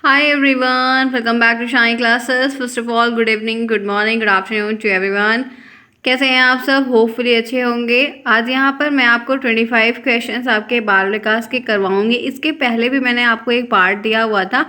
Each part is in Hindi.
Hi everyone, welcome back to Shine Classes. First of all, good evening, good morning, good afternoon to everyone. कैसे हैं आप सब? होपफुली अच्छे होंगे। आज यहाँ पर मैं आपको 25 क्वेश्चंस आपके बाल विकास के करवाऊंगी। इसके पहले भी मैंने आपको एक पार्ट दिया हुआ था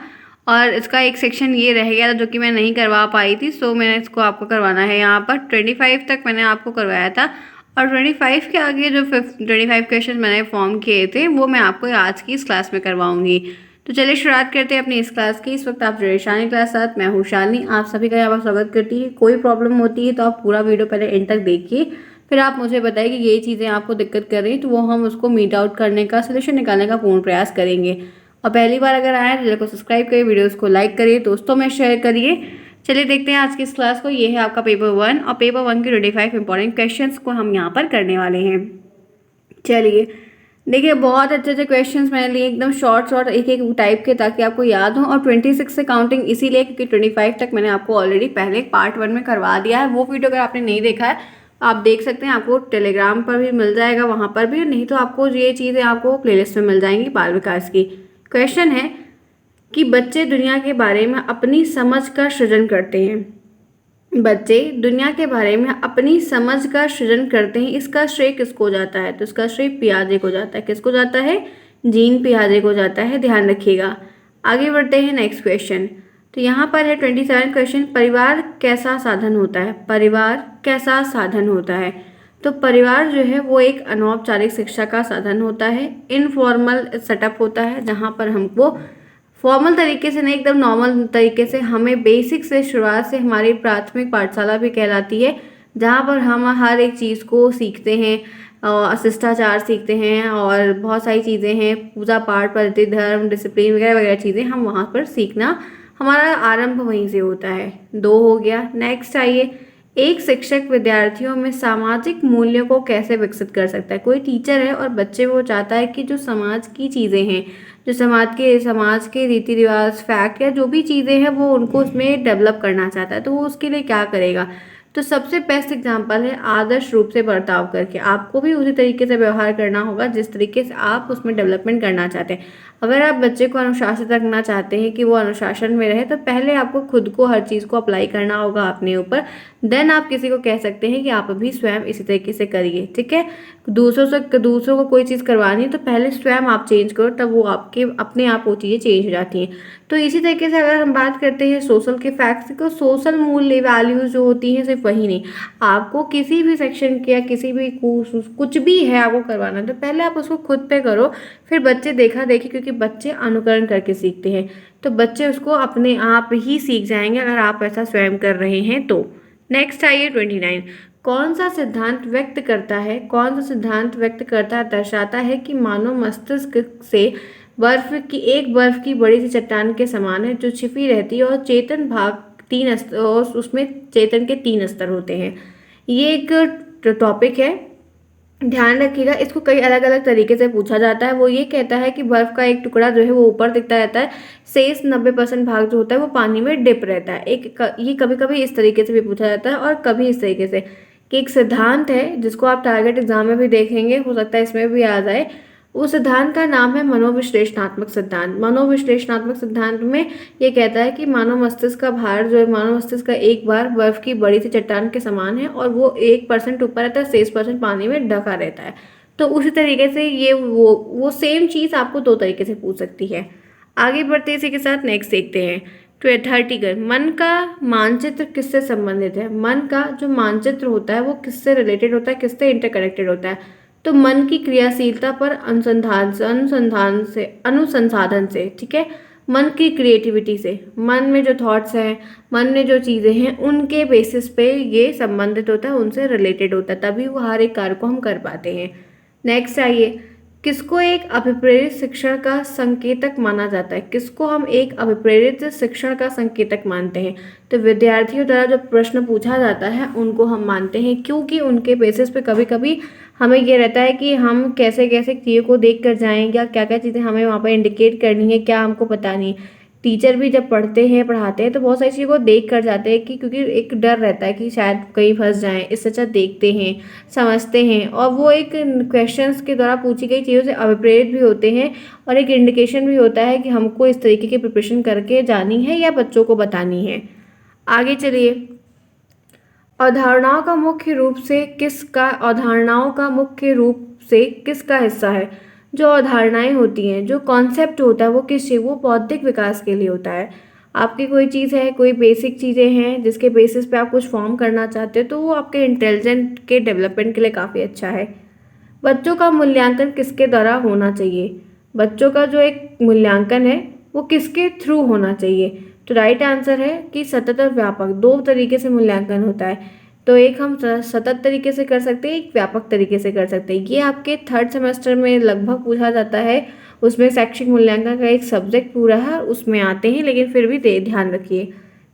और इसका एक सेक्शन ये रह गया था जो कि मैं नहीं करवा पाई थी, सो मैंने इसको आपको करवाना है। यहाँ पर 25 तक मैंने आपको करवाया था और 25 के आगे जो 25 क्वेश्चन मैंने फॉर्म किए थे वो मैं आपको आज की इस क्लास में करवाऊंगी। तो चलिए शुरुआत करते हैं अपनी इस क्लास की। इस वक्त आप जुड़े शालिनी क्लास साथ, मैं हूँ शालिनी। आप सभी का यहाँ पर स्वागत करती है। कोई प्रॉब्लम होती है तो आप पूरा वीडियो पहले एंड तक देखिए, फिर आप मुझे बताइए कि ये चीज़ें आपको दिक्कत कर रही हैं, तो वो हम उसको मीट आउट करने का, सोल्यूशन निकालने का पूर्ण प्रयास करेंगे। और पहली बार अगर आए तो चैनल को सब्सक्राइब करिए, वीडियोज़ को लाइक करिए, दोस्तों में शेयर करिए। चलिए देखते हैं आज की इस क्लास को। ये है आपका पेपर 1 और पेपर 1 के 25 इंपॉर्टेंट क्वेश्चन को हम यहाँ पर करने वाले हैं। चलिए देखिए, बहुत अच्छे अच्छे क्वेश्चंस मैंने लिए, एकदम शॉर्ट एक एक टाइप के, ताकि आपको याद हो। और 26 से काउंटिंग इसीलिए क्योंकि 25 तक मैंने आपको ऑलरेडी पहले पार्ट 1 में करवा दिया है। वो वीडियो अगर आपने नहीं देखा है आप देख सकते हैं, आपको टेलीग्राम पर भी मिल जाएगा, वहाँ पर भी। नहीं तो आपको ये चीज़ें आपको प्लेलिस्ट में मिल जाएंगी बाल विकास की। क्वेश्चन है कि बच्चे दुनिया के बारे में अपनी समझ का सृजन करते हैं। बच्चे दुनिया के बारे में अपनी समझ का सृजन करते हैं, इसका श्रेय किसको जाता है? तो इसका श्रेय पियाजे को जाता है। किसको जाता है? जीन पियाजे को जाता है, ध्यान रखिएगा। आगे बढ़ते हैं नेक्स्ट क्वेश्चन। तो यहाँ पर है 27 क्वेश्चन, परिवार कैसा साधन होता है? परिवार कैसा साधन होता है? तो परिवार जो है वो एक अनौपचारिक शिक्षा का साधन होता है, इनफॉर्मल सेटअप होता है, जहाँ पर हमको फॉर्मल तरीके से नहीं, एकदम नॉर्मल तरीके से हमें बेसिक से शुरुआत से हमारी प्राथमिक पाठशाला भी कहलाती है, जहाँ पर हम हर एक चीज़ को सीखते हैं, शिष्टाचार सीखते हैं और बहुत सारी चीज़ें हैं, पूजा पाठ पद्धति धर्म डिसिप्लिन वगैरह वगैरह चीज़ें हम वहाँ पर सीखना, हमारा आरंभ वहीं से होता है। 2 हो गया। नेक्स्ट आइए, एक शिक्षक विद्यार्थियों में सामाजिक मूल्यों को कैसे विकसित कर सकता है? कोई टीचर है और बच्चे वो चाहता है कि जो समाज की चीज़ें हैं, जो समाज के रीति रिवाज फैक्ट या जो भी चीज़ें हैं वो उनको उसमें डेवलप करना चाहता है, तो वो उसके लिए क्या करेगा? तो सबसे बेस्ट एग्जांपल है आदर्श रूप से बर्ताव करके। आपको भी उसी तरीके से व्यवहार करना होगा जिस तरीके से आप उसमें डेवलपमेंट करना चाहते हैं। अगर आप बच्चे को अनुशासित रखना चाहते हैं कि वो अनुशासन में रहे, तो पहले आपको खुद को हर चीज़ को अप्लाई करना होगा अपने ऊपर, देन आप किसी को कह सकते हैं कि आप भी स्वयं इसी तरीके से करिए। ठीक है, दूसरों को कोई चीज़ करवानी है तो पहले स्वयं आप चेंज करो, तब वो आपके अपने आप वो चीज़ें चेंज हो जाती हैं। तो इसी तरीके से अगर हम बात करते हैं सोशल के फैक्ट्स को, सोशल मूल्य वैल्यूज जो होती हैं, सिर्फ वही नहीं, आपको किसी भी सेक्शन के या किसी भी कुछ भी है आपको करवाना, तो पहले आप उसको खुद पे करो, फिर बच्चे देखा देखी, क्योंकि बच्चे अनुकरण करके सीखते हैं, तो बच्चे उसको अपने आप ही सीख जाएंगे अगर आप ऐसा स्वयं कर रहे हैं तो। नेक्स्ट आइए 29, कौन सा सिद्धांत व्यक्त करता है, दर्शाता है कि मानव मस्तिष्क से बर्फ की बड़ी सी चट्टान के समान है, जो छिपी रहती है और चेतन भाग 3 स्तर, और उसमें चेतन के 3 स्तर होते हैं। ये एक टॉपिक है, ध्यान रखिएगा। इसको कई अलग अलग तरीके से पूछा जाता है। वो ये कहता है कि बर्फ का एक टुकड़ा जो है वो ऊपर दिखता रहता है, शेष 90% भाग जो होता है वो पानी में डिप रहता है। ये कभी कभी इस तरीके से भी पूछा जाता है और कभी इस तरीके से, कि एक सिद्धांत है जिसको आप टारगेट एग्जाम में भी देखेंगे, हो सकता है इसमें भी आ जाए। उस सिद्धांत का नाम है मनोविश्लेषणात्मक सिद्धांत। मनोविश्लेषणात्मक सिद्धांत में ये कहता है कि मानव मस्तिष्क का भार जो है, मानव मस्तिष्क का एक बार बर्फ की बड़ी सी चट्टान के समान है और वो 1% ऊपर रहता है, 6% पानी में ढका रहता है। तो उसी तरीके से ये वो सेम चीज़ आपको 2 तरीके से पूछ सकती है। आगे बढ़ते इसी के साथ नेक्स्ट देखते हैं। 30 मन का मानचित्र किससे संबंधित है? मन का जो मानचित्र होता है वो किससे रिलेटेड होता है, किससे इंटरकनेक्टेड होता है? तो मन की क्रियाशीलता पर अनुसंधान से, ठीक है, मन की क्रिएटिविटी से, मन में जो थॉट्स हैं, मन में जो चीज़ें हैं, उनके बेसिस पे ये संबंधित होता है, उनसे रिलेटेड होता है, तभी वो हर एक कार्य को हम कर पाते हैं। नेक्स्ट आइए, किसको एक अभिप्रेरित शिक्षण का संकेतक माना जाता है? किसको हम एक अभिप्रेरित शिक्षण का संकेतक मानते हैं? तो विद्यार्थियों द्वारा जो प्रश्न पूछा जाता है उनको हम मानते हैं, क्योंकि उनके बेसिस पे कभी कभी हमें ये रहता है कि हम कैसे कैसे चीज़ों को देख कर जाएं, या क्या क्या चीज़ें हमें वहाँ पर इंडिकेट करनी है, क्या हमको पता नहीं। टीचर भी जब पढ़ते हैं पढ़ाते हैं तो बहुत सारी चीज़ों को देख कर जाते हैं कि क्योंकि एक डर रहता है कि शायद कहीं फंस जाएं, इससे अच्छा देखते हैं, समझते हैं और वो एक क्वेश्चंस के द्वारा पूछी गई चीज़ों से अभिप्रेरित भी होते हैं और एक इंडिकेशन भी होता है कि हमको इस तरीके की प्रिपरेशन करके जानी है या बच्चों को बतानी है। आगे चलिए, अवधारणाओं का मुख्य रूप से किसका हिस्सा है। जो अवधारणाएं होती हैं, जो कॉन्सेप्ट होता है वो किस चीज़, वो बौद्धिक विकास के लिए होता है। आपकी कोई चीज़ है, कोई बेसिक चीज़ें हैं जिसके बेसिस पे आप कुछ फॉर्म करना चाहते हो तो वो आपके इंटेलिजेंट के डेवलपमेंट के लिए काफ़ी अच्छा है। बच्चों का मूल्यांकन किसके द्वारा होना चाहिए। बच्चों का जो एक मूल्यांकन है वो किसके थ्रू होना चाहिए। तो राइट आंसर है कि सतत और व्यापक, दो तरीके से मूल्यांकन होता है। तो एक हम सतत तरीके से कर सकते हैं, एक व्यापक तरीके से कर सकते हैं। ये आपके थर्ड सेमेस्टर में लगभग पूछा जाता है। उसमें शैक्षिक मूल्यांकन का एक सब्जेक्ट पूरा है, उसमें आते हैं, लेकिन फिर भी ध्यान रखिए।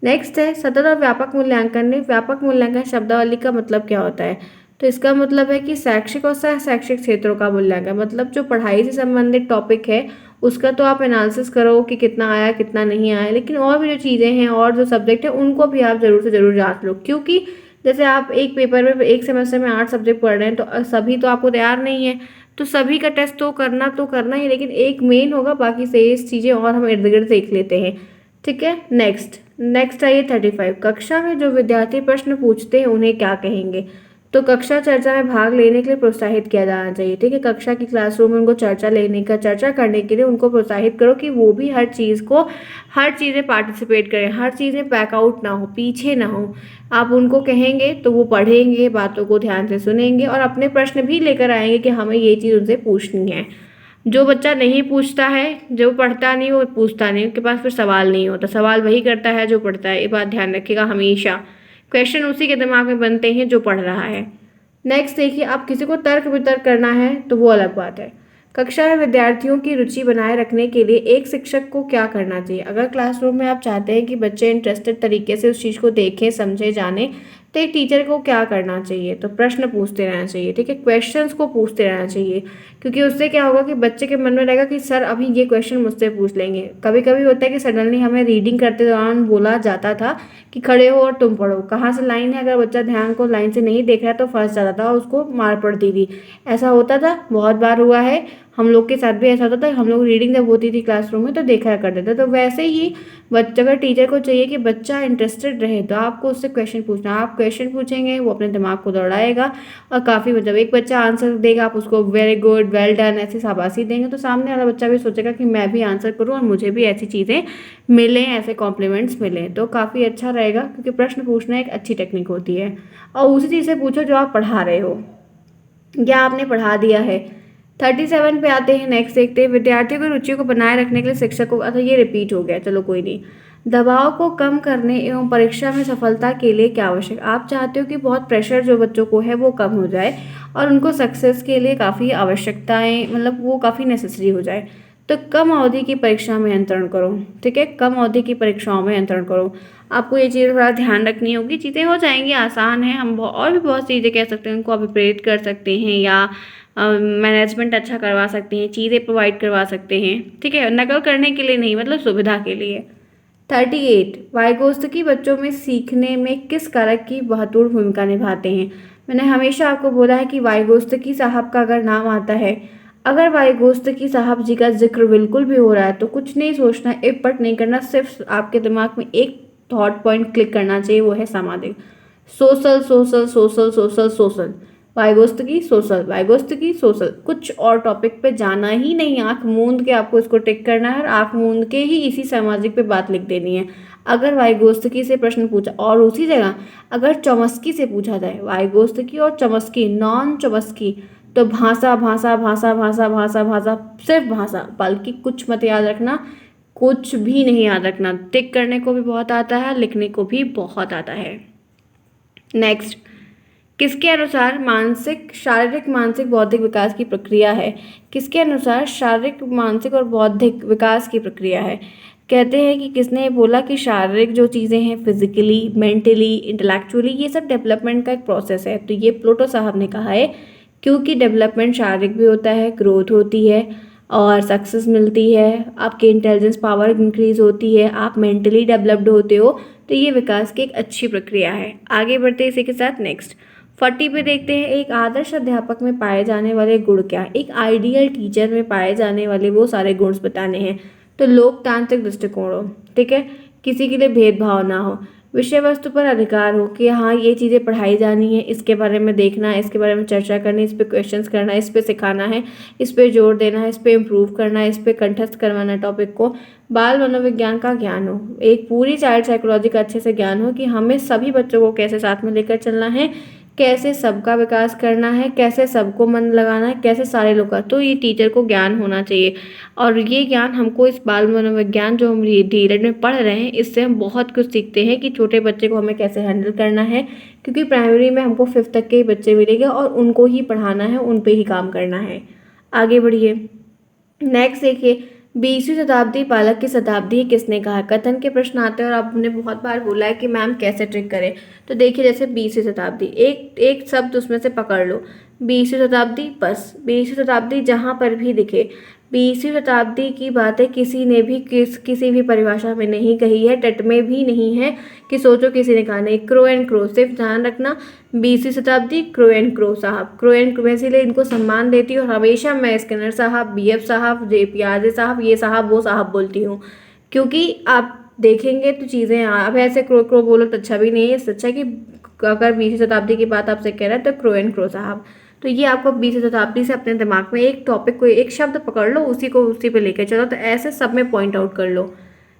नेक्स्ट है सतत और व्यापक मूल्यांकन में व्यापक मूल्यांकन शब्दावली का मतलब क्या होता है। तो इसका मतलब है कि शैक्षिक और शैक्षिक क्षेत्रों का मूल्यांकन, मतलब जो पढ़ाई से संबंधित टॉपिक है उसका तो आप एनालिसिस करो कि कितना आया कितना नहीं आया, लेकिन और भी जो चीज़ें हैं और जो सब्जेक्ट है उनको भी आप ज़रूर से ज़रूर जांच लो। क्योंकि जैसे आप एक पेपर में एक सेमेस्टर में 8 सब्जेक्ट पढ़ रहे हैं तो सभी तो आपको तैयार नहीं है, तो सभी का टेस्ट तो करना ही, लेकिन एक मेन होगा, बाकी से ये चीज़ें और हम इर्द गिर्द देख लेते हैं। ठीक है, नेक्स्ट आइए 35। कक्षा में जो विद्यार्थी प्रश्न पूछते हैं उन्हें क्या कहेंगे। तो कक्षा चर्चा में भाग लेने के लिए प्रोत्साहित किया जाना चाहिए। ठीक है, कक्षा की क्लासरूम में उनको चर्चा करने के लिए उनको प्रोत्साहित करो कि वो भी हर चीज़ में पार्टिसिपेट करें, हर चीज़ में बैकआउट ना हो, पीछे ना हो। आप उनको कहेंगे तो वो पढ़ेंगे, बातों को ध्यान से सुनेंगे और अपने प्रश्न भी लेकर आएंगे कि हमें ये चीज़ उनसे पूछनी है। जो बच्चा नहीं पूछता है, जो पढ़ता नहीं वो पूछता नहीं, उसके पास फिर सवाल नहीं होता, सवाल वही करता है जो पढ़ता है। ये बात ध्यान रखिएगा हमेशा। क्वेश्चन उसी के दिमाग में बनते हैं जो पढ़ रहा है। नेक्स्ट देखिए, आप किसी को तर्क वितर्क करना है तो वो अलग बात है। कक्षा में विद्यार्थियों की रुचि बनाए रखने के लिए एक शिक्षक को क्या करना चाहिए। अगर क्लासरूम में आप चाहते हैं कि बच्चे इंटरेस्टेड तरीके से उस चीज़ को देखें, समझे, जाने, तो एक टीचर को क्या करना चाहिए। तो प्रश्न पूछते रहना चाहिए। ठीक है, क्वेश्चंस को पूछते रहना चाहिए, क्योंकि उससे क्या होगा कि बच्चे के मन में रहेगा कि सर अभी ये क्वेश्चन मुझसे पूछ लेंगे। कभी कभी होता है कि सडनली हमें रीडिंग करते दौरान बोला जाता था कि खड़े हो और तुम पढ़ो, कहाँ से लाइन है, अगर बच्चा ध्यान को लाइन से नहीं देख रहा तो फंस जाता था और उसको मार पड़ती थी। ऐसा होता था, बहुत बार हुआ है, हम लोग के साथ भी ऐसा होता था। हम लोग रीडिंग जब होती थी क्लासरूम में तो देखा करते थे। तो वैसे ही बच्चा, अगर टीचर को चाहिए कि बच्चा इंटरेस्टेड रहे तो आपको उससे क्वेश्चन पूछना। आप क्वेश्चन पूछेंगे, वो अपने दिमाग को दौड़ाएगा और काफ़ी, मतलब एक बच्चा आंसर देगा, आप उसको वेरी गुड, वेल डन ऐसी शाबाशी देंगे तो सामने वाला बच्चा भी सोचेगा कि मैं भी आंसर करूँ और मुझे भी ऐसी चीज़ें मिलें, ऐसे कॉम्प्लीमेंट्स मिलें, तो काफ़ी अच्छा रहेगा। क्योंकि प्रश्न पूछना एक अच्छी टेक्निक होती है। और उसी चीज़ से पूछो जो आप पढ़ा रहे हो या आपने पढ़ा दिया है। 37 पे आते हैं। नेक्स्ट देखते हैं, विद्यार्थियों की रुचि को बनाए रखने के लिए शिक्षक को, अच्छा ये रिपीट हो गया, चलो कोई नहीं। दबाव को कम करने एवं परीक्षा में सफलता के लिए क्या आवश्यक। आप चाहते हो कि बहुत प्रेशर जो बच्चों को है वो कम हो जाए और उनको सक्सेस के लिए काफ़ी आवश्यकताएं, मतलब वो काफ़ी नेसेसरी हो जाए। तो कम अवधि की परीक्षा में नियंत्रण करो। ठीक है, कम अवधि की परीक्षाओं में नियंत्रण करो। आपको ये चीज़ थोड़ा ध्यान रखनी होगी, चीज़ें हो जाएंगी, आसान है। हम और भी बहुत चीज़ें कह सकते हैं, उनको अभिप्रेरित कर सकते हैं या मैनेजमेंट अच्छा करवा सकते हैं, चीज़ें प्रोवाइड करवा सकते हैं। ठीक है, नकल करने के लिए नहीं, मतलब सुविधा के लिए। 38, वाइगोत्स्की बच्चों में सीखने में किस कारक की महत्वपूर्ण भूमिका निभाते हैं। मैंने हमेशा आपको बोला है कि वाइगोत्स्की साहब का अगर नाम आता है, अगर वाइगोत्स्की साहब जी का जिक्र बिल्कुल भी हो रहा है तो कुछ नहीं सोचना, एफर्ट नहीं करना, सिर्फ आपके दिमाग में एक थॉट पॉइंट क्लिक करना चाहिए, वो है सामाजिक। Social social social social social, Vygotsky social, कुछ और टॉपिक पे जाना ही नहीं। आंख मूंद के आपको इसको टिक करना है और आंख मूंद के ही इसी सामाजिक पे बात लिख देनी है। अगर वाइगोत्स्की से प्रश्न पूछा और उसी जगह अगर चॉम्स्की से पूछा जाए, वाइगोत्स्की और चॉम्स्की, नॉन चॉम्स्की, तो भाषा भाषा भाषा भाषा भाषा भाषा, सिर्फ भाषा, बल्कि कुछ मत याद रखना, कुछ भी नहीं याद रखना। टिक करने को भी बहुत आता है, लिखने को भी बहुत आता है। नेक्स्ट, किसके अनुसार शारीरिक मानसिक बौद्धिक विकास की प्रक्रिया है। किसके अनुसार शारीरिक मानसिक और बौद्धिक विकास की प्रक्रिया है। कहते हैं कि किसने बोला कि शारीरिक जो चीज़ें हैं, फिजिकली, मेंटली, इंटेलेक्चुअली, ये सब डेवलपमेंट का एक प्रोसेस है। तो ये प्लूटो साहब ने कहा है, क्योंकि डेवलपमेंट शारीरिक भी होता है, ग्रोथ होती है, और सक्सेस मिलती है, आपकी इंटेलिजेंस पावर इंक्रीज होती है, आप मेंटली डेवलप्ड होते हो। तो ये विकास की एक अच्छी प्रक्रिया है। आगे बढ़ते हैं इसी के साथ नेक्स्ट 40 पे देखते हैं, एक आदर्श अध्यापक में पाए जाने वाले गुण क्या है। एक आइडियल टीचर में पाए जाने वाले वो सारे गुण बताने हैं। तो लोकतांत्रिक दृष्टिकोण हो, ठीक है, किसी के लिए भेदभाव ना हो, विषय वस्तु पर अधिकार हो कि हाँ ये चीज़ें पढ़ाई जानी है, इसके बारे में देखना है, इसके बारे में चर्चा करनी है, इस पर क्वेश्चंस करना है, इस पर सिखाना है, इस पर जोर देना है, इस पर इम्प्रूव करना है, इस पर कंठस्थ करवाना है टॉपिक को। बाल मनोविज्ञान का ज्ञान हो, एक पूरी चाइल्ड साइकोलॉजी का अच्छे से ज्ञान हो कि हमें सभी बच्चों को कैसे साथ में लेकर चलना है, कैसे सबका विकास करना है, कैसे सबको मन लगाना है, कैसे सारे लोग का। तो ये टीचर को ज्ञान होना चाहिए। और ये ज्ञान हमको इस बाल मनोविज्ञान जो हम धीरज में पढ़ रहे हैं, इससे हम बहुत कुछ सीखते हैं कि छोटे बच्चे को हमें कैसे हैंडल करना है, क्योंकि प्राइमरी में हमको 5th तक के ही बच्चे मिलेंगे और उनको ही पढ़ाना है, उन पे ही काम करना है। आगे बढ़िए नेक्स्ट देखिए, 20वीं शताब्दी बालक की शताब्दी किसने कहा। कथन के प्रश्न आते हैं और आपने बहुत बार बोला है कि मैम कैसे ट्रिक करें। तो देखिए जैसे 20वीं शताब्दी, एक एक शब्द उसमें से पकड़ लो, 20वीं शताब्दी, बस 20वीं शताब्दी जहाँ पर भी दिखे। 20वीं शताब्दी की बातें किसी ने भी किसी भी परिभाषा में नहीं कही है, टट में भी नहीं है कि सोचो किसी ने कहा नहीं। क्रो एंड क्रो, सिर्फ ध्यान रखना 20वीं शताब्दी क्रो एंड क्रो साहब, क्रो एंड क्रो, इसीलिए इनको सम्मान देती हूँ। हमेशा मैं स्किनर साहब, BF साहब, JP आजे साहब, ये साहब वो साहब बोलती हूँ, क्योंकि आप देखेंगे तो चीज़ें अब ऐसे क्रो क्रो बोलो तो अच्छा भी नहीं है। इससे अच्छा है कि अगर 20वीं शताब्दी की बात आपसे कह रहा है तो क्रो एंड क्रो साहब। तो ये आपको 20वीं शताब्दी से अपने दिमाग में एक टॉपिक को एक शब्द पकड़ लो, उसी को उसी पे लेकर चलो, तो ऐसे सब में पॉइंट आउट कर लो।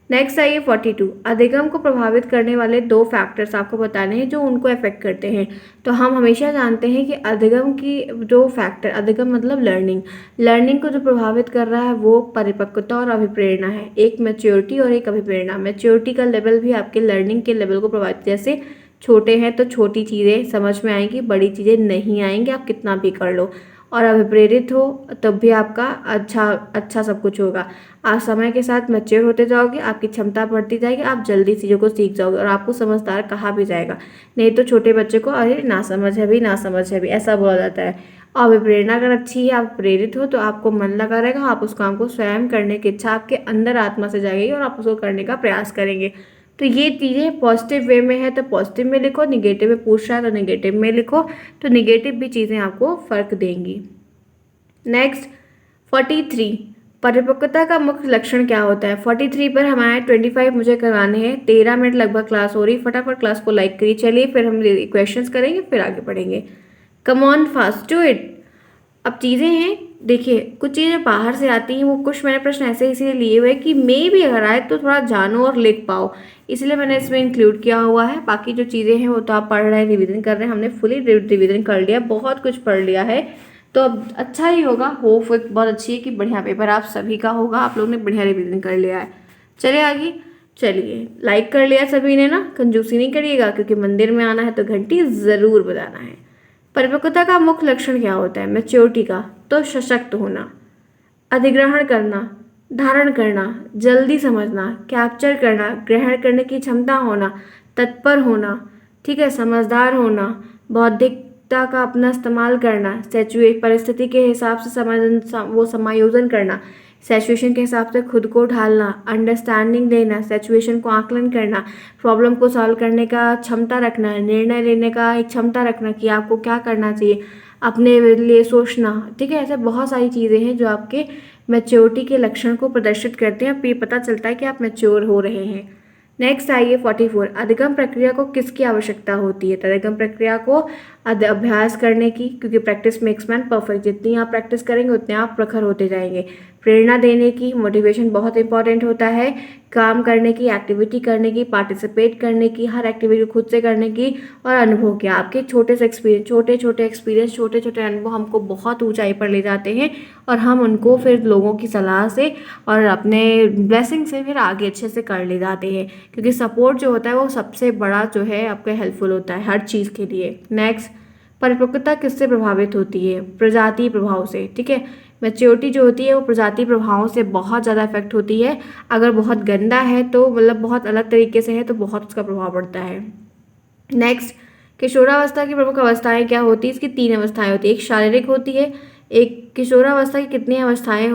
नेक्स्ट आइए 42, अधिगम को प्रभावित करने वाले 2 फैक्टर्स आपको बताने हैं जो उनको अफेक्ट करते हैं। तो हम हमेशा जानते हैं कि अधिगम की जो फैक्टर, अधिगम मतलब लर्निंग को जो प्रभावित कर रहा है वो परिपक्वता और अभिप्रेरणा है। एक मैच्योरिटी और एक अभिप्रेरणा। मैच्योरिटी का लेवल भी आपके लर्निंग के लेवल को प्रभावित, जैसे छोटे हैं तो छोटी चीज़ें समझ में आएंगी, बड़ी चीज़ें नहीं आएंगी, आप कितना भी कर लो। और अभिप्रेरित हो तब भी आपका अच्छा सब कुछ होगा। आप समय के साथ मैच्योर होते जाओगे, आपकी क्षमता बढ़ती जाएगी, आप जल्दी चीज़ों को सीख जाओगे और आपको समझदार कहा भी जाएगा। नहीं तो छोटे बच्चे को अरे ना समझ है भी, ना समझ है भी, ऐसा बोला जाता है। और अभिप्रेरणा अगर अच्छी है, आप प्रेरित हो, तो आपको मन लगा रहेगा, आप उस काम को स्वयं करने की इच्छा आपके अंदर आत्मा से जागेगी और आप उसको करने का प्रयास करेंगे। तो ये चीज़ें पॉजिटिव वे में है तो पॉजिटिव में लिखो, निगेटिव में पूछ रहा है तो निगेटिव में लिखो, तो निगेटिव भी चीज़ें आपको फ़र्क देंगी। नेक्स्ट 43, परिपक्वता का मुख्य लक्षण क्या होता है। 43 पर हमारे 25 मुझे करवाने हैं। 13 मिनट लगभग क्लास हो रही, फटाफट क्लास को लाइक करिए। चलिए फिर हम क्वेश्चंस करेंगे, फिर आगे बढ़ेंगे। Come on fast do it. अब चीज़ें हैं, देखिए कुछ चीज़ें बाहर से आती हैं, वो कुछ मैंने प्रश्न ऐसे इसीलिए लिए हुए कि मे भी अगर आए तो थोड़ा जानो और लिख पाओ, इसलिए मैंने इसमें इंक्लूड किया हुआ है। बाकी जो चीज़ें हैं वो तो आप पढ़ रहे हैं, रिवीजन कर रहे हैं, हमने फुली रिवीजन कर लिया, बहुत कुछ पढ़ लिया है, तो अब अच्छा ही होगा। होप बहुत अच्छी है कि बढ़िया पेपर आप सभी का होगा, आप लोग ने बढ़िया रिवीजन कर लिया है। चलिए आगे, चलिए लाइक कर लिया सभी ने ना, कंजूसी नहीं करिएगा, क्योंकि मंदिर में आना है तो घंटी ज़रूर बजाना है। परिपक्वता का मुख्य लक्षण क्या होता है मैच्योरिटी का, तो सशक्त होना, अधिग्रहण करना, धारण करना, जल्दी समझना, कैप्चर करना, ग्रहण करने की क्षमता होना, तत्पर होना, ठीक है, समझदार होना, बौद्धिकता का अपना इस्तेमाल करना, परिस्थिति के हिसाब से समायोजन करना, सिचुएशन के हिसाब से खुद को ढालना, अंडरस्टैंडिंग देना, सिचुएशन को आकलन करना, प्रॉब्लम को सॉल्व करने का क्षमता रखना, निर्णय लेने का एक क्षमता रखना कि आपको क्या करना चाहिए, अपने लिए सोचना, ठीक है। ऐसे बहुत सारी चीज़ें हैं जो आपके मैच्योरिटी के लक्षण को प्रदर्शित करते हैं, ये पता चलता है कि आप मैच्योर हो रहे हैं। नेक्स्ट आइए 44, अधिगम प्रक्रिया को किसकी आवश्यकता होती है। तो अधिगम प्रक्रिया को अभ्यास करने की, क्योंकि प्रैक्टिस मेक्स मैन परफेक्ट, जितनी आप प्रैक्टिस करेंगे उतने आप प्रखर होते जाएंगे। प्रेरणा देने की, मोटिवेशन बहुत इंपॉर्टेंट होता है। काम करने की, एक्टिविटी करने की, पार्टिसिपेट करने की, हर एक्टिविटी खुद से करने की, और अनुभव किया। आपके छोटे से एक्सपीरियंस, छोटे छोटे अनुभव हमको बहुत ऊंचाई पर ले जाते हैं और हम उनको फिर लोगों की सलाह से और अपने ब्लेसिंग से फिर आगे अच्छे से कर ले जाते हैं, क्योंकि सपोर्ट जो होता है वो सबसे बड़ा जो है आपका हेल्पफुल होता है हर चीज़ के लिए। नेक्स्ट, परिपक्वता किससे प्रभावित होती है, प्रजातीय प्रभाव से, ठीक है। मैच्योरिटी जो होती है वो प्रजातीय प्रभावों से बहुत ज़्यादा इफेक्ट होती है। अगर बहुत गंदा है तो मतलब बहुत अलग तरीके से है तो बहुत उसका प्रभाव पड़ता है। नेक्स्ट, किशोरावस्था की प्रमुख अवस्थाएं क्या होती है। इसकी 3 अवस्थाएं होती है। एक शारीरिक होती है, एक किशोरावस्था की कितनी आवश्यकताएं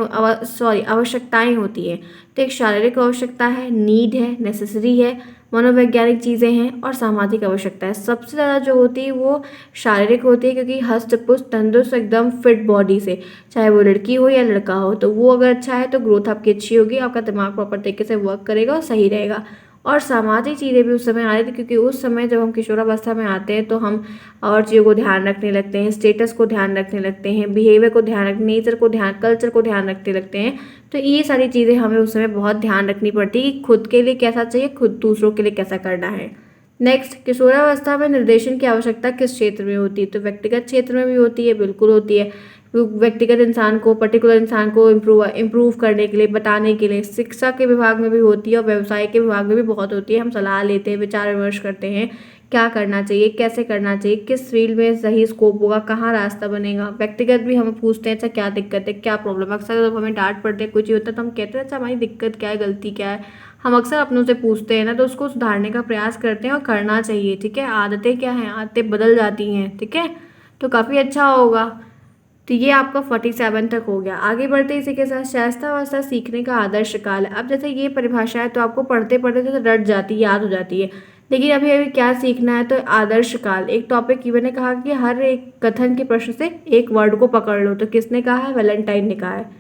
होती हैं। तो एक शारीरिक आवश्यकता है, नीड है, नेसेसरी है, मनोवैज्ञानिक चीज़ें हैं और सामाजिक आवश्यकता है। सबसे ज़्यादा जो होती है वो शारीरिक होती है, क्योंकि हष्ट पुष्ट तंदुरुस्त एकदम फिट बॉडी से, चाहे वो लड़की हो या लड़का हो, तो वो अगर अच्छा है तो ग्रोथ आपकी अच्छी होगी, आपका दिमाग प्रॉपर तरीके से वर्क करेगा और सही रहेगा। और सामाजिक चीज़ें भी उस समय आ रही थी, क्योंकि उस समय जब हम किशोरावस्था में आते हैं तो हम और चीज़ों को ध्यान रखने लगते हैं, स्टेटस को ध्यान रखने लगते हैं, बिहेवियर को ध्यान रख, नेचर को ध्यान, कल्चर को ध्यान रखने लगते हैं। तो ये सारी चीज़ें हमें उस समय बहुत ध्यान रखनी पड़ती है कि खुद के लिए कैसा चाहिए, खुद दूसरों के लिए कैसा करना है। नेक्स्ट, किशोरावस्था में निर्देशन की आवश्यकता किस क्षेत्र में होती है? तो व्यक्तिगत क्षेत्र में भी होती है, बिल्कुल होती है। व्यक्तिगत इंसान को, पर्टिकुलर इंसान को इम्प्रूव करने के लिए, बताने के लिए। शिक्षा के विभाग में भी होती है और व्यवसाय के विभाग में भी बहुत होती है। हम सलाह लेते हैं, विचार विमर्श करते हैं, क्या करना चाहिए, कैसे करना चाहिए, किस फील्ड में सही स्कोप होगा, कहाँ रास्ता बनेगा। व्यक्तिगत भी हमें पूछते हैं, अच्छा क्या दिक्कत है, क्या प्रॉब्लम है। अक्सर जब हमें डांट पड़ते हैं, कुछ ही होता है, तो हम कहते हैं अच्छा हमारी दिक्कत क्या है, गलती क्या है। हम अक्सर अपनों से पूछते हैं ना, तो उसको सुधारने का प्रयास करते हैं और करना चाहिए। ठीक है, आदतें क्या हैं, आदतें बदल जाती हैं। ठीक है, तो काफ़ी अच्छा होगा। तो ये आपका 47 तक हो गया। आगे बढ़ते इसी के साथ, शायस्तावस्था सीखने का आदर्श काल है। अब जैसे ये परिभाषा है तो आपको पढ़ते पढ़ते तो रट जाती है, याद हो जाती है, लेकिन अभी अभी क्या सीखना है। तो आदर्श काल एक टॉपिक की, मैंने कहा कि हर एक कथन के प्रश्न से एक वर्ड को पकड़ लो। तो किसने कहा है? वैलेंटाइन ने कहा है।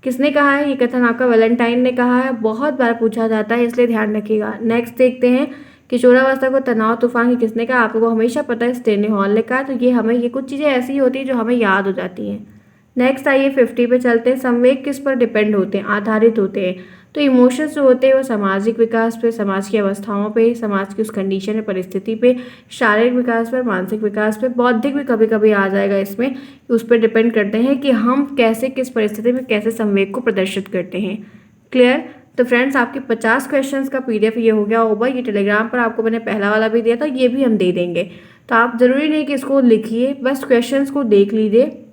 किसने कहा है? ये कथन आपका वैलेंटाइन ने कहा है। बहुत बार पूछा जाता है, इसलिए ध्यान रखिएगा। नेक्स्ट देखते हैं, किशोरावस्था को तनाव तूफान की किसने कहा? आपको हमेशा पता है, स्टेनी हॉल ने कहा। तो ये कुछ चीज़ें ऐसी होती हैं जो हमें याद हो जाती हैं। नेक्स्ट आइए 50 पे चलते हैं। संवेग किस पर डिपेंड होते हैं, आधारित होते हैं? तो इमोशंस जो होते हैं वो सामाजिक विकास पे, समाज की अवस्थाओं पे, समाज की उस कंडीशन में, परिस्थिति पे, शारीरिक विकास पर, मानसिक विकास पे, बौद्धिक भी कभी कभी आ जाएगा इसमें। उस पर डिपेंड करते हैं कि हम कैसे, किस परिस्थिति में कैसे संवेग को प्रदर्शित करते हैं। क्लियर? तो फ्रेंड्स, आपके 50 क्वेश्चंस का PDF ये हो गया होगा। ये टेलीग्राम पर आपको मैंने पहला वाला भी दिया था, ये भी हम दे देंगे। तो आप ज़रूरी नहीं कि इसको लिखिए, बस क्वेश्चंस को देख लीजिए।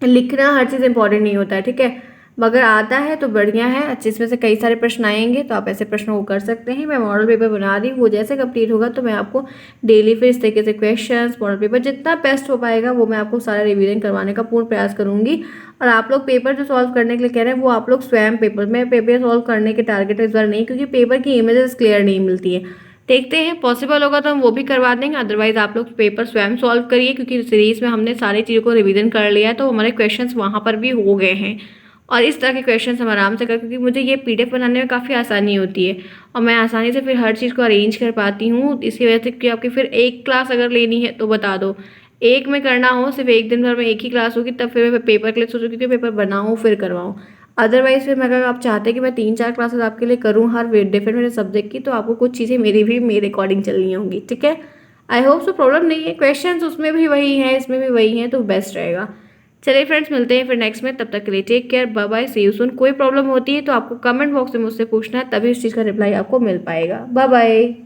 लिखना हर चीज़ इंपॉर्टेंट नहीं होता है, ठीक है। मगर आता है तो बढ़िया है, अच्छे, इसमें से कई सारे प्रश्न आएंगे तो आप ऐसे प्रश्नों को कर सकते हैं। मैं मॉडल पेपर बना दी, वो जैसे कंप्लीट होगा तो मैं आपको डेली फिर इस तरीके से क्वेश्चंस, मॉडल पेपर जितना बेस्ट हो पाएगा वो मैं आपको सारा रिवीजन करवाने का पूर्ण प्रयास करूंगी। और आप लोग पेपर जो सॉल्व करने के लिए कह रहे हैं वो आप लोग स्वयं पेपर, मैं पेपर सॉल्व करने के टारगेट इस बार नहीं, क्योंकि पेपर की इमेजेस क्लियर नहीं मिलती है। देखते हैं, पॉसिबल होगा तो हम वो भी करवा देंगे, अदरवाइज आप लोग पेपर स्वयं सॉल्व करिए, क्योंकि सीरीज में हमने सारी चीज़ों को रिवीजन कर लिया है तो हमारे क्वेश्चंस वहाँ पर भी हो गए हैं। और इस तरह के क्वेश्चंस हम आराम से कर, क्योंकि मुझे ये PDF बनाने में काफ़ी आसानी होती है और मैं आसानी से फिर हर चीज़ को अरेंज कर पाती हूँ। इसी वजह से कि आपकी फिर एक क्लास अगर लेनी है तो बता दो, एक में करना हो, सिर्फ एक दिन भर में एक ही क्लास होगी, तब फिर मैं पेपर के लिए सोचूँ, क्योंकि पेपर बनाऊँ फिर करवाऊँ। अदरवाइज फिर मैं, अगर आप चाहते हैं कि मैं 3-4 क्लासेस आपके लिए करूँ हर डिफरेंट सब्जेक्ट की, तो आपको कुछ चीज़ें मेरी भी मेरे अकॉर्डिंग चलनी होंगी। ठीक है, आई होप सो प्रॉब्लम नहीं है। क्वेश्चंस उसमें भी वही हैं, इसमें भी वही हैं, तो बेस्ट रहेगा। चलिए फ्रेंड्स, मिलते हैं फिर नेक्स्ट में, तब तक के लिए take care, bye bye, see you soon. कोई प्रॉब्लम होती है तो आपको कमेंट बॉक्स में मुझसे पूछना है, तभी उस चीज़ का रिप्लाई आपको मिल पाएगा। Bye bye.